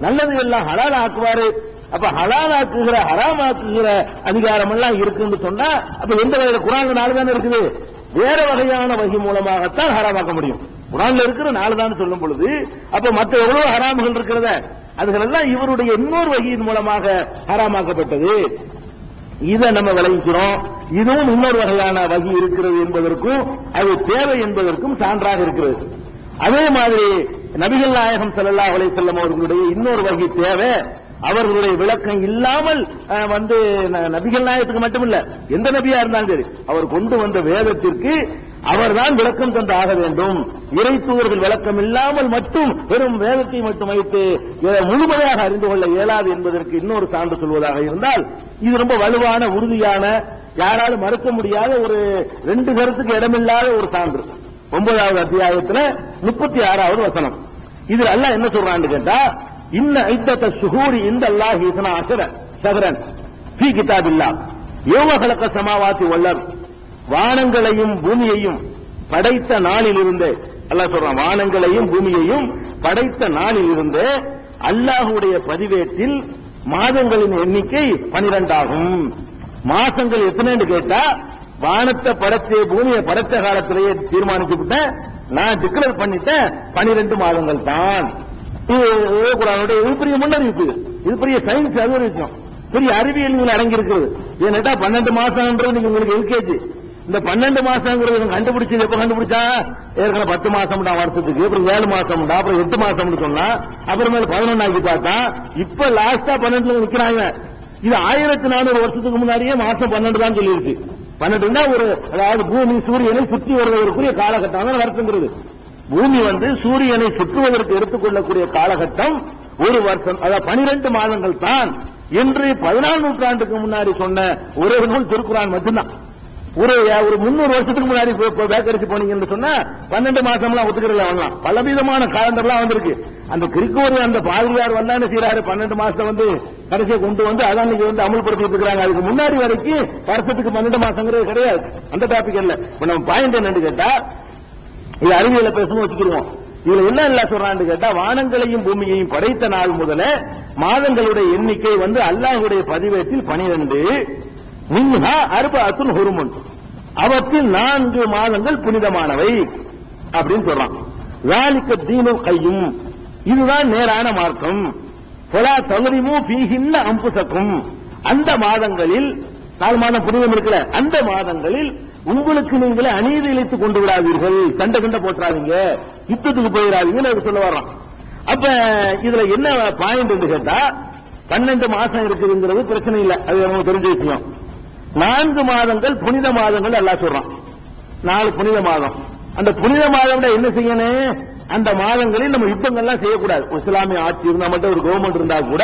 நல்லது எல்லாம் ஹலால் ஆக்குவாரு. அப்ப ஹலால் ஆக்குகிற ஹராமாக்குகிற அதிகாரம் எல்லாம் இருக்குன்னு சொன்னா அப்ப எந்த வகையில குர்ஆன்ல 4 தானே இருக்குது, வேற வகையான வகி மூலமாகத்தான் ஹராமாக்க முடியும். குர்ஆன்ல இருக்கிற 4 தான் சொல்லும் பொழுது அப்ப மற்ற எவ்வளவு ஹராம்கள் இருக்கிறத அதுகள் எல்லாம் இவருடைய இன்னொரு வகையின் மூலமாக ஹராமாக்கப்பட்டது. இதை நம்ம விளங்கிக்கிறோம். இதுவும் இன்னொரு வகையான வகி இருக்கிறது என்பதற்கும் அது தேவை என்பதற்கும் சான்றாக இருக்கிறது. அதே மாதிரி நபிகள் நாயகம் ஸல்லல்லாஹு அலைஹி வஸல்லம் அவர்களுடைய இன்னொரு வகி தேவை அவர்களுடைய விளக்கம் இல்லாமல் நபிகள் நாயகத்துக்கு மட்டுமில்ல எந்த நபியா இருந்தாலும் சரி அவர் கொண்டு வந்த வேதத்திற்கு அவர்தான் விளக்கம் தந்து ஆக வேண்டும். இறை தூதர்கள் விளக்கம் இல்லாமல் மட்டும் வெறும் வேதத்தை மட்டும் வைத்து முழுமையாக அறிந்து கொள்ள இயலாது என்பதற்கு இன்னொரு சான்று சொல்வதாக இருந்தால் இது ரொம்ப வலுவான உறுதியான யாராலும் மறுக்க முடியாத ஒரு 2 கருத்துக்கு இடமில்லாத ஒரு சான்று. 9வது அத்தியாயத்துல 36வது வசனம். இதுல அல்லாஹ் என்ன சொல்றான்னு கேட்டா, இன்ன இத்தத ஷுஹூரி இன்தல்லாஹி 12 ஷஹ்ரன் ஃபீ கிதாபில்லாஹ் யௌம கலக ஸமாவாதி வல் அர்த், வானங்களையும் பூமியையும் படைத்த நாளிலிருந்து அல்லாஹ் சொல்றான், வானங்களையும் பூமியையும் படைத்த நாளிலிருந்து அல்லாஹ்வுடைய பதிவேட்டில் மாதங்களின் எண்ணிக்கை 12 ஆகும். மாசங்கள் எத்தனைன்னு கேட்டா வானத்தை படைச்ச பூமியை படைச்ச காலத்திலேயே தீர்மானிச்சு விட்டேன், நான் டிக்ளேர் பண்ணிட்டேன் 12 மாதங்கள் தான். இது பெரிய முன்னறிவிப்பு, இது பெரிய சயின்ஸ், அது ஒரு விஷயம், பெரிய அறிவியல் அடங்கி இருக்கிறது. ஏன்னா 12 மாசம்ன்றது நீங்க உங்களுக்கு எல்கேஜி, இந்த 12 மாசங்கிறது கண்டுபிடிச்சது எப்ப கண்டுபிடிச்சா ஏற்கனவே 10 மாசம் வருஷத்துக்கு, அப்புறம் 7 மாசம், அப்புறம் 8 மாசம் சொன்னா அப்புறமேல 11 ஆக்கி பார்த்தா இப்ப லாஸ்டா 12 நிக்கிறாங்க. இது 1400 வருஷத்துக்கு முன்னாடியே மாசம் 12 தான் சொல்லிருச்சு. 12 ஒரு அதாவது பூமி சூரியனை சுற்றி வருவதற்குரிய காலகட்டம் தான் வருஷங்கிறது. பூமி சூரியனை சுற்றுவதற்கு எடுத்துக்கொள்ளக்கூடிய காலகட்டம் ஒரு வருஷம், அதாவது 12 மாதங்கள் தான் என்று 14 நூற்றாண்டுக்கு முன்னாடி சொன்ன ஒரே நூல் திருக்குர்ஆன் மட்டும்தான். ஒரு 300 வருஷத்துக்கு முன்னாடி பேக்கரிச்சு போனீங்கன்னு சொன்னா 12 மாசம்லாம் ஒத்துக்கிறதுல வரலாம். பலவிதமான காலண்டர்லாம் வந்திருக்கு. அந்த கிறிஸ்துவர் அந்த பாதிரியார் வந்தான்னு செய்யறாரு 12 மாசம் கடைசியை கொண்டு அதான் நீங்க அமல்படுத்திட்டு இருக்காங்க. அதுக்கு முன்னாடி வரைக்கும் வருஷத்துக்கு 12 மாசங்கிறது கிடையாது. அந்த டாபிக் இல்ல. இப்ப நம்ம பாயிண்ட் என்னன்னு கேட்டா, இது அறிவியல பேசணும் வச்சுக்கிடுவோம். இதுல என்ன இல்ல சொல்றான்னு கேட்டா, வானங்களையும் பூமியையும் படைத்த நாள் முதல மாதங்களுடைய எண்ணிக்கை அல்லாஹ்வுடைய பதிவேட்டில் 12, மின்ஹா அர்பஅத்துன் ஹுருமுன், அவற்றில் 4 மாதங்கள் புனிதமானவை அப்படின்னு சொல்றான். ذَلِكَ الدِّينُ الْقَيِّمُ, இதுதான் நேரான மார்க்கம். ஃபலா தظلموا فيهن أنفسكم, அந்த மாதங்களில் 4 மாதம் புனிதம் இருக்குல்ல, அந்த மாதங்களில் உங்களுக்கு நீங்களே அநீதி இழைத்துக் கொண்டு விடாதீர்கள், சண்டை கண்ட போட்டுறாதீங்க, யுத்தத்துக்கு போயிடாதீங்கன்னு சொல்ல வர்றான். அப்ப இதுல என்ன பாயிண்ட் என்று கேட்டா, 12 மாசம் இருக்குதுங்கிறது பிரச்சனை இல்லை, அது நமக்கு தெரிஞ்ச விஷயம். 4 மாதங்கள் புனித மாதங்கள் அல்லாஹ் சொல்றான். 4 புனித மாதம். அந்த புனித மாதம் என்ன செய்யணும், அந்த மாதங்களில் நம்ம யுத்தங்கள்லாம் செய்யக்கூடாது. இஸ்லாமிய ஆட்சி இருந்தா மட்டும், ஒரு கவர்மெண்ட் இருந்தா கூட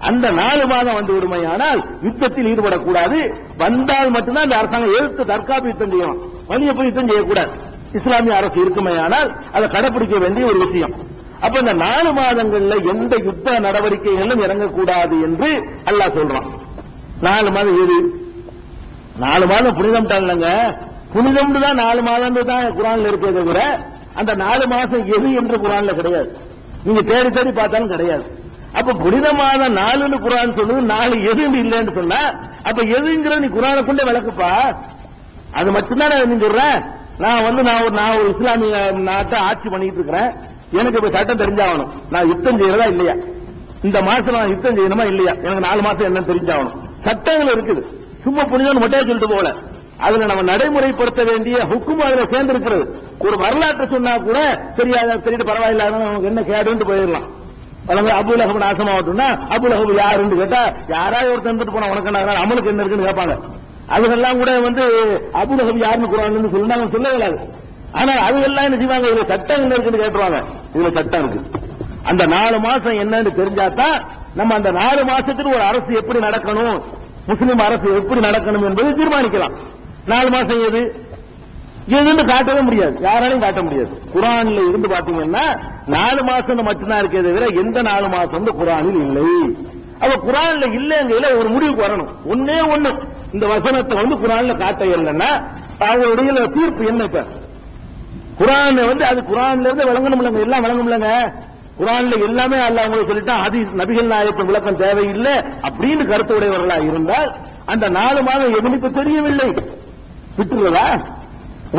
அந்த 4 மாதம் விடுமையானால் யுத்தத்தில் ஈடுபடக்கூடாது. வந்தால் மட்டும்தான் அந்த அரசாங்கம் எதிர்த்து தற்காப்பு யுத்தம் செய்யணும், வலிய போய் யுத்தம் செய்யக்கூடாது. இஸ்லாமிய அரசு இருக்குமையானால் அதை கடைபிடிக்க வேண்டிய ஒரு விஷயம். அப்ப இந்த 4 மாதங்கள்ல எந்த யுத்த நடவடிக்கைகளும் இறங்கக்கூடாது என்று அல்லாஹ் சொல்றான். 4 மாதம் எது? 4 மாதம் புனிதம் இல்லைங்க, புனிதம் தான் 4 மாதம் தான் குர்ஆன்ல இருக்கே தவிர அந்த 4 மாசம் எது என்று குர்ஆன்ல கிடையாது. நீங்க தேடி தேடி பார்த்தாலும் கிடையாது. அப்ப புனித மாதம் 4ன்னு குர்ஆன் சொல்லுது, 4 எதுன்னு இல்லைன்னு சொன்னா அப்ப எதுங்கிறது நீ குர்ஆனை கொண்டே விளக்குப்பா. அது மட்டும்தான் நீ சொல்ற. நான் ஒரு இஸ்லாமிய நாட்டை ஆட்சி பண்ணிட்டு இருக்கிறேன், எனக்கு இப்ப சட்டம் தெரிஞ்சாகணும், நான் யுத்தம் செய்யறதா இல்லையா, இந்த மாசம் நான் யுத்தம் செய்யணுமா இல்லையா, எனக்கு 4 மாசம் என்ன தெரிஞ்சாகணும். சட்டங்கள் இருக்குது, சும்மா புனிதம் மட்டும் சொல்லிட்டு போகல, அதுல நம்ம நடைமுறைப்படுத்த வேண்டிய ஹுக்கும் அதுல சேர்ந்து இருக்கிறது. ஒரு வரலாற்றை சொன்னா கூட தெரியாத தெரியுது பரவாயில்ல, நமக்கு என்ன கேடுன்னு போயிடலாம். அபு லஹப் நாசமாகட்டும்னா அபு லஹப் யாருன்னு கேட்டா யாராவது ஒரு தந்துட்டு போனா உனக்கு என்ன அமலுக்கு என்ன இருக்குன்னு கேட்பாங்க. அதுக்கெல்லாம் கூட அபு லஹப் யாருன்னு குர்ஆன்ல சொல்லுனா சொல்ல இயலாது. ஆனா அதுக்கெல்லாம் என்ன செய்வாங்க, இதுல சட்டம் என்ன இருக்குன்னு கேட்டுருவாங்க. இதுல சட்டம் இருக்கு. அந்த 4 மாசம் என்னன்னு தெரிஞ்சாதான் நம்ம அந்த 4 மாசத்துக்கு ஒரு அரசு எப்படி நடக்கணும், முஸ்லிம் அரசு எப்படி நடக்கணும் என்பதை தீர்மானிக்கலாம். 4 மாசம் எது எதுன்னு காட்டவே முடியாது, யாராலையும் காட்ட முடியாது. குர்ஆன்ல இருந்து பாத்தீங்கன்னா 4 மாசம் மட்டும்தான் இருக்கே தவிர எந்த 4 மாசம் குர்ஆனில் இல்லை. அப்ப குர்ஆன்ல இல்லைங்கல ஒரு முடிவுக்கு வரணும். ஒண்ணே ஒண்ணு, இந்த வசனத்தை குர்ஆன்ல காட்ட இல்லைன்னா அவங்களுடைய தீர்ப்பு என்ன? இப்ப குர்ஆன் அது குர்ஆன்ல இருந்து விளங்கணும்லங்க, எல்லாம் விளங்கும்லங்க. குர்ஆன்ல எல்லாமே அல்லாஹ் உங்களுக்கு சொல்லிட்டா ஹதீஸ் நபிகள் நாயகத்தின் விளக்கம் தேவையில்லை அப்படின்னு கருத்து உடையவர்களா இருந்தால் அந்த 4 மாதம் எவனுக்கு தெரியவில்லை விட்டுறதா?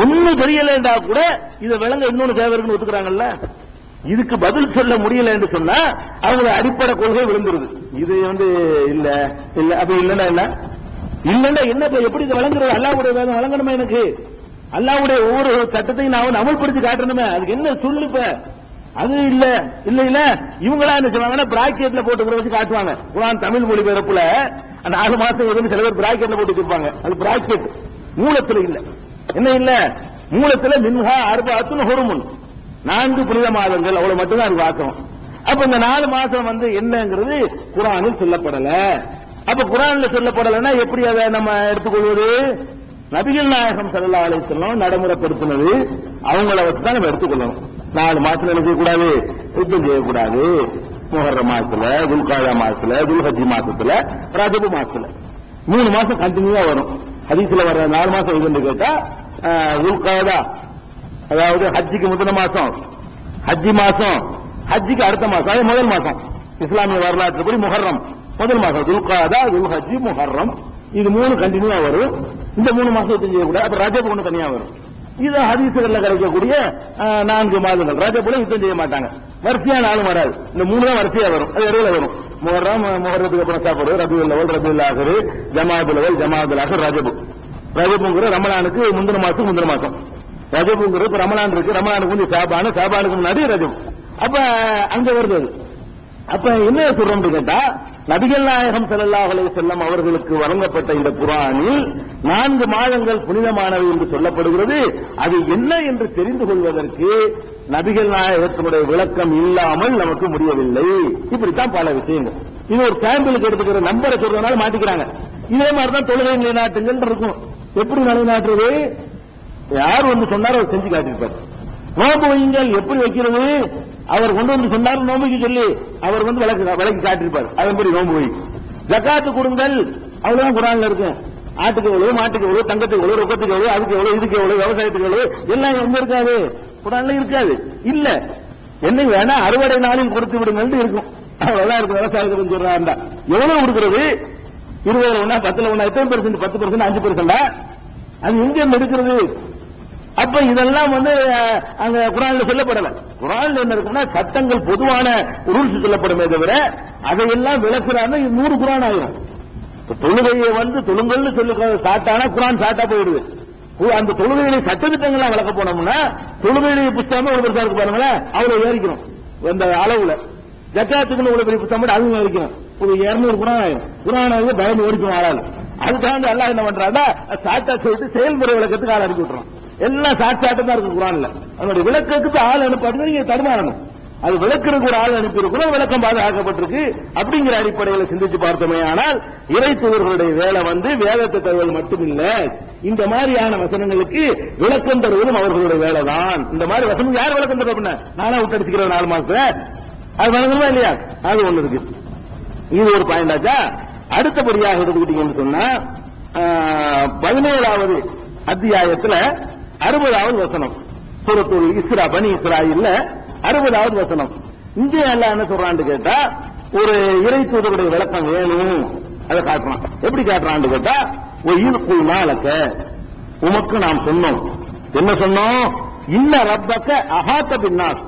ஒன்னும் தெரியல என்றா கூட இதை விளங்க இன்னொன்னு தேவை இருக்குன்னு ஒத்துக்கிறாங்கல்ல. இதுக்கு பதில் சொல்ல முடியல என்று சொன்னா அவங்க அடிப்படை கொள்கை விழுந்துருது. இது இல்ல இல்ல அப்படி இல்லன்னா என்ன இல்லன்னா என்ன எப்படி இதை வழங்குறது? அல்லாஹ்வுடைய வேதம் வழங்கணுமே, எனக்கு அல்லாஹ்வுடைய ஒவ்வொரு சட்டத்தையும் நான் அமல்படுத்தி காட்டணுமே, அதுக்கு என்ன சொல்லு? இப்ப அது இல்ல இல்ல இல்ல இவங்களா என்ன சொல்லுவாங்கன்னா பிராக்கெட்ல போட்டு வச்சு காட்டுவாங்க. குர்ஆன் தமிழ் மொழிபெயர்ப்புல 4 மாசம் எதுன்னு சில பேர் பிராக்கெட்ல போட்டு வச்சிருப்பாங்க. அது பிராக்கெட் மூலத்துல இல்ல. என்ன இல்ல? மூலத்துல மின்ஹா அர்பஅத்துன் ஹுருமுன் 4 புனித மாதங்கள், அவ்வளவு மட்டும்தான் அது வாசம். அப்ப இந்த 4 மாசம் என்னங்கிறது குர்ஆனில் சொல்லப்படல. அப்ப குர்ஆன்ல சொல்லப்படலைன்னா எப்படி அதை நம்ம எடுத்துக்கொள்வது? நபிகள் நாயகம் ஸல்லல்லாஹு அலைஹி வஸல்லம் நடைமுறைப்படுத்தினது அவங்கள வச்சுதான் நம்ம எடுத்துக்கொள்ளணும். 4 மாசம் நினைக்கக்கூடாது, யுத்தம் செய்யக்கூடாது. முஹர்ரம் மாசத்துல, துல்காதா மாசத்துல, துல்ஹஜ் மாசத்துல, ரஜபு மாசத்துல 3 மாசம் கண்டினியூவா வரும். ஹதீஸ்ல வர 4 மாசம் எதுன்னு கேட்டா துல்காதா, அதாவது ஹஜ்ஜிக்கு முதல் மாசம், ஹஜ்ஜி மாசம், ஹஜ்ஜிக்கு அடுத்த மாசம், அது முதல் மாசம். இஸ்லாமிய வரலாற்றுப்படி முஹர்ரம் முதல் மாசம், துல்காதா, துல்ஹஜ், முஹர்ரம், இது 3 கண்டினியூவா வரும். இந்த 3 மாசம் செய்யக்கூடாது. அப்ப ரஜப் ஒண்ணு தனியா வரும். இது ஹதீஸ்கள்ல கிடைக்கக்கூடிய 4 மாதங்கள். ரஜபுல யுத்தம் செய்ய மாட்டாங்க, வரிசையா 4 வராது. இந்த 3 தான் வரிசையா வரும், அது இடையில வரும். முஹர்ரம், முஹர்ரத்துக்கு அப்புறம் சாப்பிடுறது ரபியுல் அவல், ரபியுல் ஆஹிர், ஜமாதுல் அவல், ஜமாதுல் ஆஹிர், ரஜபு. ரஜபுங்கிற ரமலானுக்கு முந்தின மாசம். ரஜபுங்கிறது இப்ப ரமலான் இருக்கு, ரமலானுக்கு முந்தைய சாபானு, சாபானுக்கு முன்னாடி ரஜபு. அப்ப அங்க வருது. அப்ப என்ன சொல்றோம் கேட்டா, நபிகள் நாயகம் ஸல்லல்லாஹு அலைஹி வஸல்லம் அவர்களுக்கு வழங்கப்பட்ட இந்த குர்ஆனில் 4 மாதங்கள் புனிதமானவை என்று சொல்லப்படுகிறது. அது என்ன என்று தெரிந்து கொள்வதற்கு நபிகள் நாயகத்தினுடைய விளக்கம் இல்லாமல் நமக்கு முடியவில்லை. இப்படித்தான் பல விஷயங்கள். இது ஒரு சாம்பிளுக்கு எடுத்துக்கிற நம்பரை சொல்றதுனால மாட்டிக்கிறாங்க. இதே மாதிரிதான் தொழுகை நிலைநாட்டுங்கள் இருக்கும். எப்படி நிலைநாட்டுறது? யார் சொன்னார் அவர் செஞ்சு காட்டியிருப்பார். நோம்பு வையுங்கள் எப்படி வைக்கிறது? அவர் கொண்டு சொன்னார் நோம்புக்கு சொல்லி அவர் விளக்கி காட்டியிருப்பார். அதன்படி நோம்பு வை. ஜகாத்து கொடுங்கள், அவ்வளவுதான் குர்ஆன்ல இருக்கு. ஆட்டுக்கு எவ்வளவு, மாட்டுக்கு எவ்வளவு, தங்கத்துக்கு எவ்வளவு, ரொக்கத்துக்கு எவ்வளவு, அதுக்கு எவ்வளவு, இதுக்கு எவ்வளவு, விவசாயத்துக்கு எவ்வளவு, எல்லாம் எங்க இருக்காது? குர்ஆன்ல இருக்காது. இல்ல என்ன வேணா அறுவடை நாளில் கொடுத்து விடுங்கள் இருக்கும். அவ்வளவுதான் இருக்கு. விவசாயத்துக்கு சொல்றாண்டா எவ்வளவு கொடுக்கிறது? 20 ஒண்ணா, 10 ஒண்ணா, எத்தனை பெர்சென்ட்? 10%, 5%? அது எங்க இருக்கிறது? அப்ப இதெல்லாம் அங்க குர்ஆன்ல சொல்லப்படல. குர்ஆன்ல என்ன இருக்குன்னா சட்டங்கள், பொதுவான ரூல்ஸ் சொல்லப்படுமே தவிர அதையெல்லாம் விளக்குறாங்க. 100 குர்ஆன் ஆயிரும். தொழுகையை தொழுங்கல்னு சொல்லி சாட்டானா குர்ஆன் சாட்டா போயிடுது. அந்த தொழுகையில சட்டத்திட்டங்கள்லாம் விளக்க போனோம்னா தொழுகையில புத்தகமே ஒரு பெருசா இருக்கு பாருங்களேன், அவ்வளவு ஏறிக்கணும் அந்த அளவுல. ஜக்காத்துக்குன்னு இவ்வளவு பெரிய புத்தகம் அதுவும் ஏறிக்கணும். ஒரு 200 குர்ஆன் ஆயிரும். குர்ஆன் பயந்து ஓடிக்கும் ஆளாது. அதுக்காக அல்லாஹ் என்ன பண்றாங்க, சாட்டா சொல்லிட்டு செயல்முறை விளக்கத்துக்கு ஆள் அனுப்பி விட்டுறோம். எல்லாம் சாட்சாட்டம் தான் இருக்கு குர்ஆன்ல. அதனுடைய விளக்கத்துக்கு ஆள் அனுப்பாது, நீங்க தடுமாறணும். அது விளக்குறதுக்கு ஒரு ஆள் அனுப்பி இருக்கணும், விளக்கம் பாதுகாக்கப்பட்டிருக்கு. அப்படிங்கிற அடிப்படையில் சிந்திச்சு பார்த்தோமே ஆனால் இறை தூதர்களுடைய வேலை வேதத்தை தருவது மட்டுமில்ல, இந்த மாதிரியான வசனங்களுக்கு விளக்கம் தருவதும் அவர்களுடைய வேலை தான். இந்த மாதிரி வசனம் யார் விளக்கம் தருவா? அப்படின்னா நானா விட்டடிச்சுக்கிறேன் 4 மாசத்துல, அது வழங்கணுமா இல்லையா? அது ஒண்ணு இருக்கு. இது ஒரு பாயிண்ட் ஆச்சா. அடுத்தபடியாக எடுத்துக்கிட்டீங்கன்னு சொன்னா 17வது அத்தியாயத்துல 60வது வசனம், சூரத்துல் இஸ்ரா, பனி இஸ்ராயில்ல 60வது வசனம். இங்கே அல்லாஹ் என்ன சொல்றான்னு கேட்டா, ஒரு இறை தூதருடைய விளக்கம் வேணும், அதை காட்டுறான். எப்படி காட்டுறான்னு கேட்டா, உமக்கு நாம் சொன்னோம். என்ன சொன்னோம்? இன்ன ரப்பக்க அஹாத பின்னாஸ்,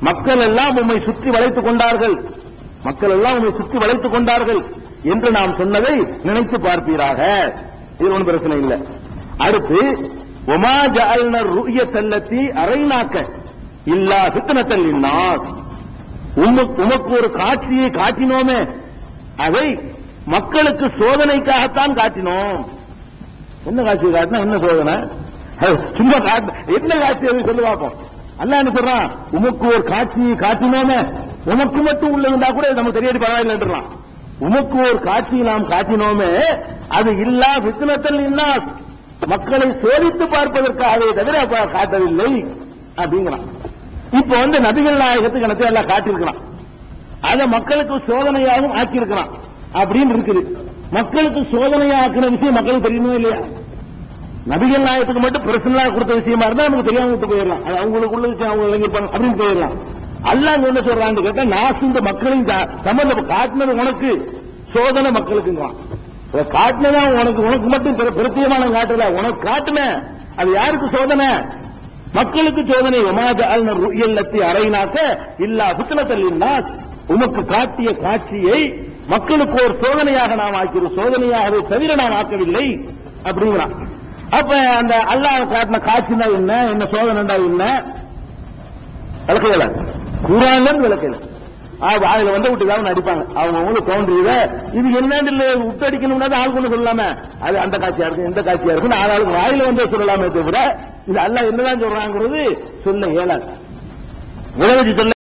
மக்கள் எல்லாம் உம்மை சுற்றி வளைத்துக் கொண்டார்கள், மக்கள் எல்லாம் உம்மை சுற்றி வளைத்துக் கொண்டார்கள் என்று நாம் சொன்னதை நினைத்து பார்ப்பீராக. இது ஒன்றும் பிரச்சனை இல்லை. அடுத்து ஒமா ஜஅல்னா ருயத்தல்லதி அரைனாக்க இல்லா ஃபித்னத்தல் லின்னாஸ், உமக்கு ஒரு காட்சியை காட்டினோமே, அதை மக்களுக்கு சோதனைக்காகத்தான் காட்டினோம். என்ன காட்சியை காட்டினா என்ன சோதனை? சும்மா என்ன காட்சி அதை சொல்லி பார்ப்போம். அல்லாஹ் என்ன சொல்றான்? உமக்கு ஒரு காட்சியை காட்டினோமே, உமக்கு மட்டும் உள்ளதுண்டா கூட நமக்கு தெரியாது, பரவாயில்லைன்றான். உமக்கு ஒரு காட்சியை நாம் காட்டினோமே, அது இல்லா ஃபித்னத்தல் லின்னாஸ், மக்களை சோதித்து பார்ப்பதற்காகவே தவிர காட்டவில்லை அப்படிங்கிறான். இப்ப நபிகள் நாயகத்துக்கு எனக்கு எல்லாம் காட்டியிருக்கிறான், அதை மக்களுக்கு சோதனையாகவும் ஆக்கியிருக்கிறான் அப்படின்னு இருக்குது. மக்களுக்கு சோதனையாக்கின விஷயம் மக்களுக்கு தெரியணும் இல்லையா? நபிகள் நாயகத்துக்கு மட்டும் பர்சனலா கொடுத்த விஷயமா இருந்தா நமக்கு தெரியாம விட்டு போயிடலாம், அது அவங்களுக்குள்ள விஷயம் அவங்க விளங்கிருப்பாங்க அப்படின்னு போயிடலாம். அல்லாஹ் என்ன சொல்றான்னு கேட்டா நாசு இந்த மக்களையும் சம்பந்தம் காட்டினது உனக்கு சோதனை மக்களுக்குங்கிறான். காட்டினதா உனக்கு மட்டும் பிரத்தியமான காட்டல, உனக்கு காட்டுன அது யாருக்கு சோதனை? மக்களுக்கு சோதனை. ருயல்லத்தி அறையினாக்க இல்லா புத்தனத்தல்லின்னா உமக்கு காட்டிய காட்சியை மக்களுக்கு ஒரு சோதனையாக நாம் ஆக்கிறோம், சோதனையாகவே தவிர நாம் ஆக்கவில்லை அப்படிங்கிறான். அப்ப அந்த அல்லாஹ் காட்டின காட்சினா என்ன, என்ன சோதனைண்டா என்ன விளக்கல, குர்ஆன்ல விளக்கல. வாயில வந்து விட்டுதான் அடிப்பாங்க அவங்க தோன்றியத. இது என்னன்னு விட்டு அடிக்கணும்னா ஆள் கொண்டு சொல்லலாம, அது அந்த காட்சியா இருக்கு இந்த காட்சியா இருக்கு ஆளாளுக்கு வாயில வந்து சொல்லலாமே தவிர இது அல்லாஹ் என்னதான் சொல்றாங்கிறது சொல்ல இயலாது. உலகத்தை சொல்ல